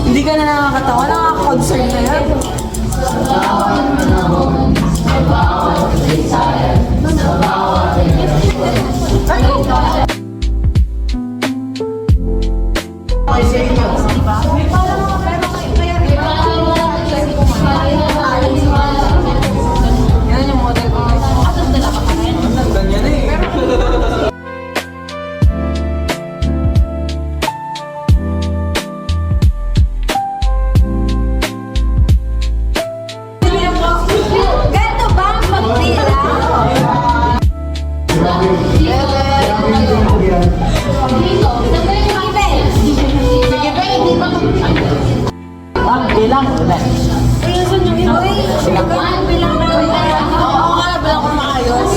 Hindi ka na nakakatawa, nakaka-concern na yan. Yan yung model ko. Ganyan na eh. Ganto ba ang pagtira? Bilang ulit. Bilang na lang. Oo nga, bilang ko maayos.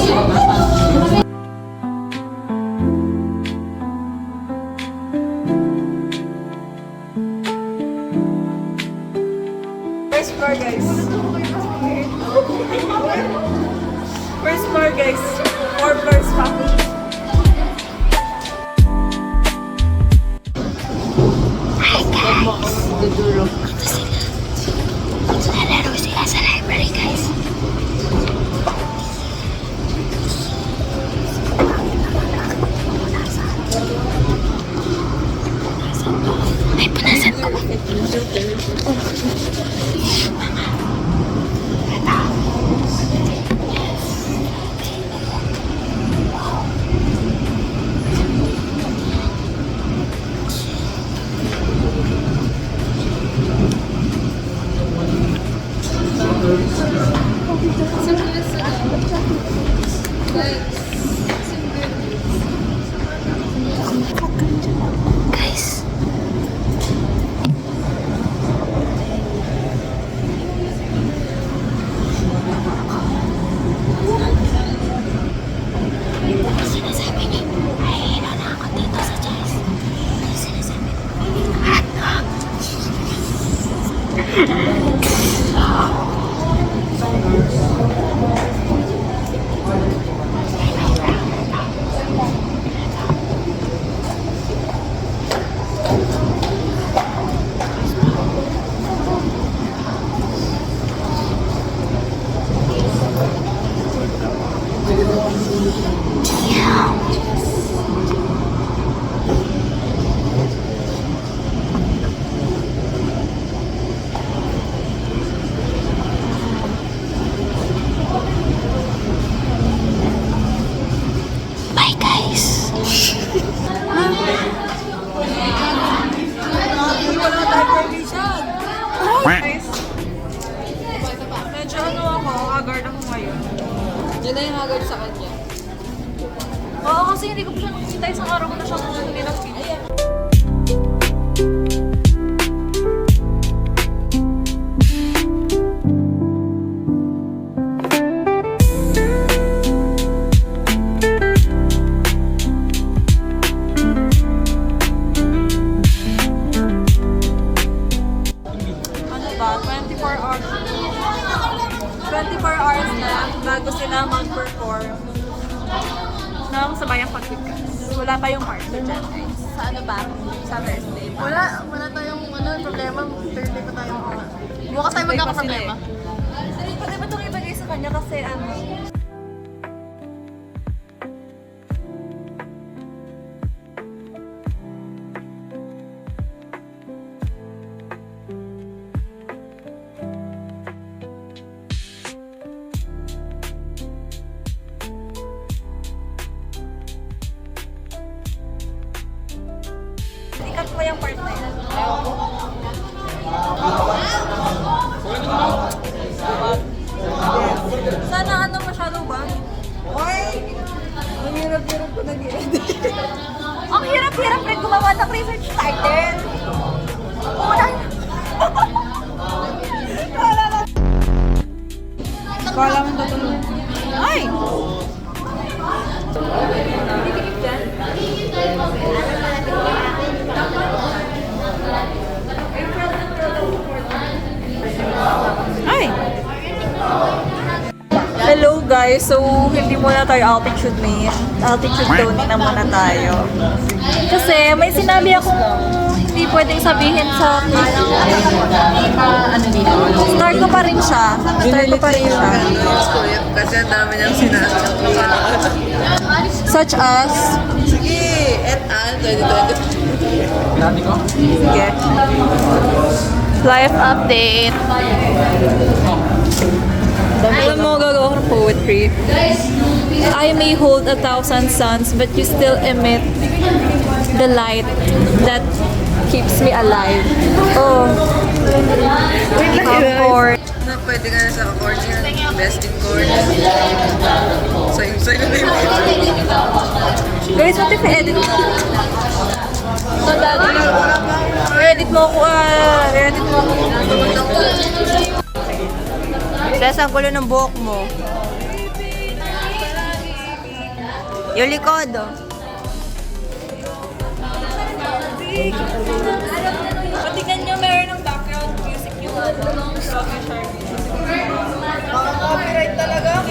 First floor, guys. First floor, guys. 4 floors pa. Nalaro sila sa library, guys. Ay, punasan ko. Guys. Sinasabi niyo, ay, na ako dito sa Chess. Sinasabi niyo, hotdog. Bye, guys. Guys. Medyo ano ako, agard ako ngayon. Yun na yung agad sa kanya. Oo, kasi hindi ko pa siya nakikita. Isang araw ko na siya hindi nakikita. Ano ba? 24 hours. 24 hours na bago sila mag-perform ng Sabayang Pagkikas. Wala pa yung party dyan, guys. Sa ano ba? Sa Thursday. Wala tayong problema. Thursday pa tayong bukas tayo magkakaproblema. Pwede ba itong ibagay sa kanya kasi ikat ko yung part na yan. Sana masyado ba? Oy! Ang hirap-hirap ko nag-edit. Ang hirap-hirap rin gumawa ng research title. Unang... Kala mo tutulog. Ay! guys, so hindi muna tayo altitude donate na muna tayo. Kasi may sinabi akong hindi pwedeng sabihin sa Start ko pa rin siya. Kasi ang dami niyang sinabi. Such as, Sige, et al. 2020. sige. Life update. Alam mo, gagawa ko ng poetry. I may hold 1,000 suns, but you still emit the light that keeps me alive. Oh. Comfort. Na pwede ka na sa accordion. Best in chord. Sa'yo na yung Guys, what if i-edit mo? Edit mo ako, edit mo ako. Des, ang gulo ng buhok mo. Yung likod, oh. Patingnan nyo, meron ng background music yung copyright talaga.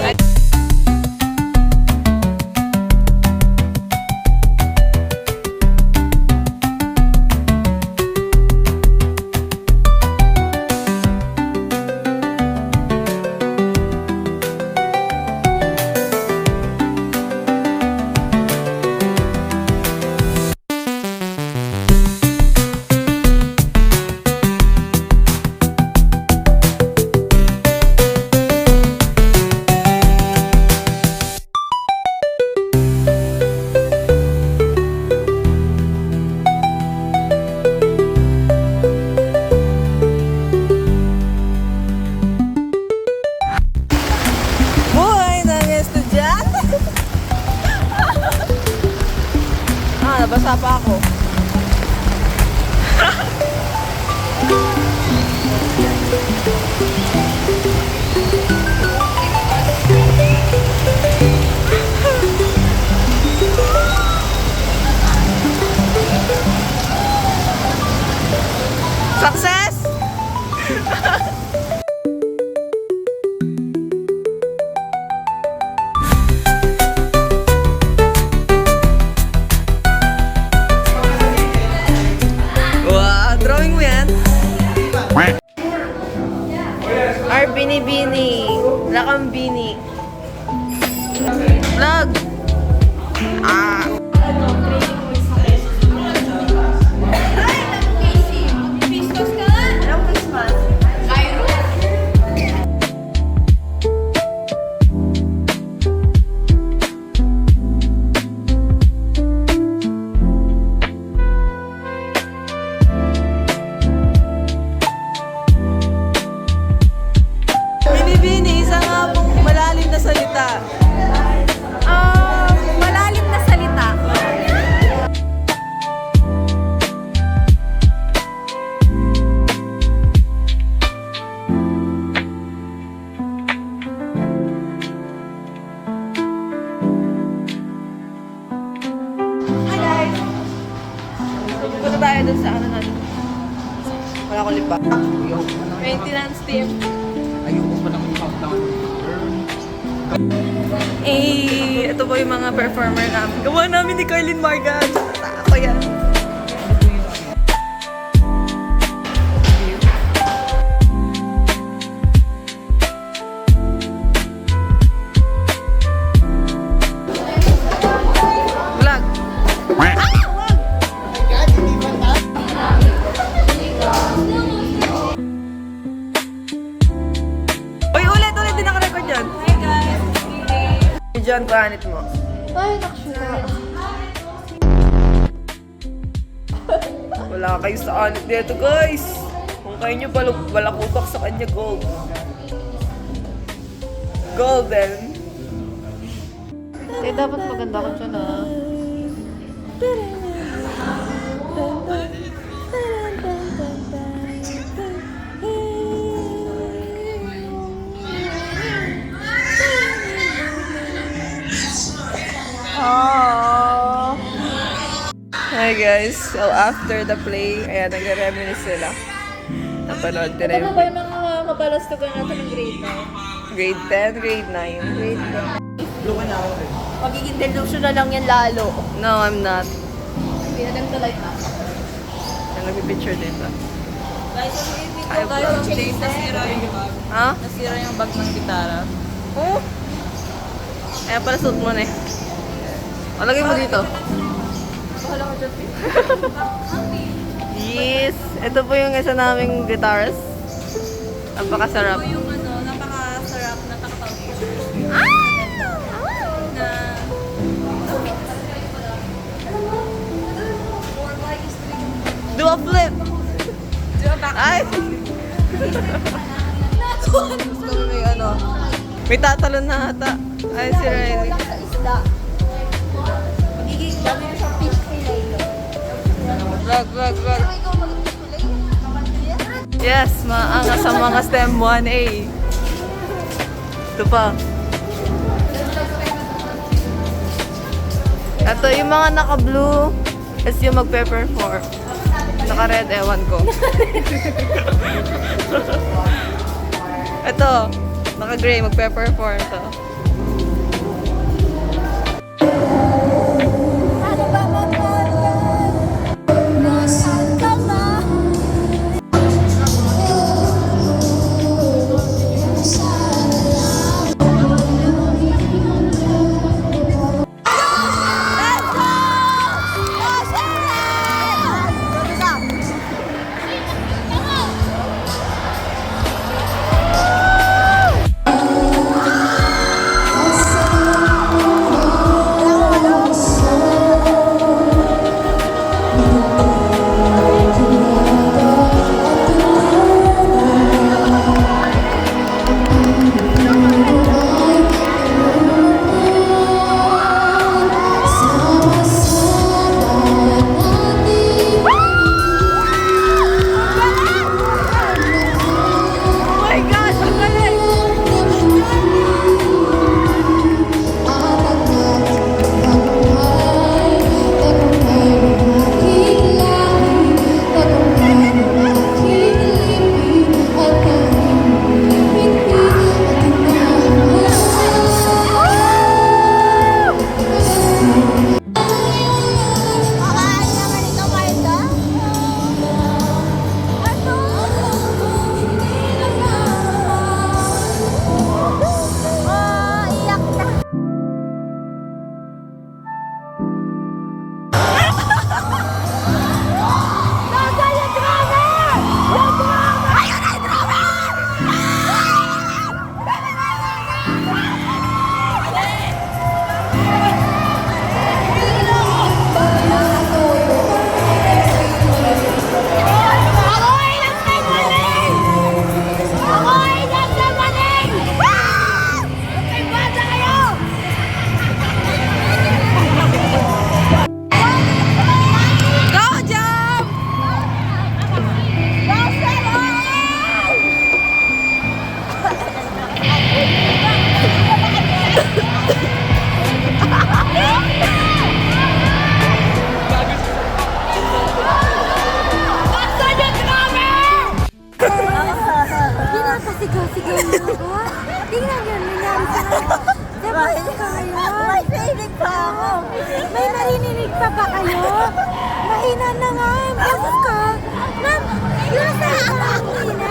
Nabasa pa ako. Success! Drawing mo yan? Our bini-bini. Lakambini. Vlog! Ah! Malalim na salita. Hi guys! Punta tayo dun sa ano natin. Wala akong lipa. Maintenance team. Ayoko pa naman yung countdown. Eh, ito po yung mga performer namin. Gawa namin ni Carlin Marga. Ako yan. Vlog. Uy, ulit din naka-record dyan. Hi guys. Diyan, panit mo. Ay, naksura. Wala kayo sa anit dito, guys. Kung kayo nyo balakutak sa kanya, gold. Golden. Eh, dapat maganda ka dyan, ah. Hi guys, so after the play, ayan, nag-reminisce sila. Napanood ko na Ano yung ba yung mga kabalastugan natin ng grade 9? Grade 10, grade 9. Grade 10. Magiging delusional lang yan lalo. No, I'm not. Pinadang tulay na. Yan, nagpipicture din ba? Guys, ang ipin ko, Ayaw guys, ko. ang James, nasira yung bag. Ha? Nasira yung bag ng gitara. Oh? Ayan pala suit mo na eh. O, lagay mo dito. Bahala ko dyan, Pete. Yes! Ito po yung isa naming guitarist. Napakasarap. Ito yung ano, napakasarap na takatawin. Na... Do a flip! Ay! may ano. May tatalon na ata. Ay, si Riley. Sa isda. Magiging dami na siyang fish fillet. Vlog. Ikaw mag-fish fillet? Yes, maangas sa mga STEM 1A. Ito pa. Ito, yung mga naka-blue is yung magpe-perform. Naka-red, ewan ko. Ito, naka-gray, magpe-perform to. Ano ba magpapag? Nasaan ka ba? Ginapasigaw-sigaw mo ako. Tingnan yun, nangyari sa diba kayo? May feeling pa ako. May narinig pa ba kayo? Mahina na nga. Boses ka. Yun sa mahina.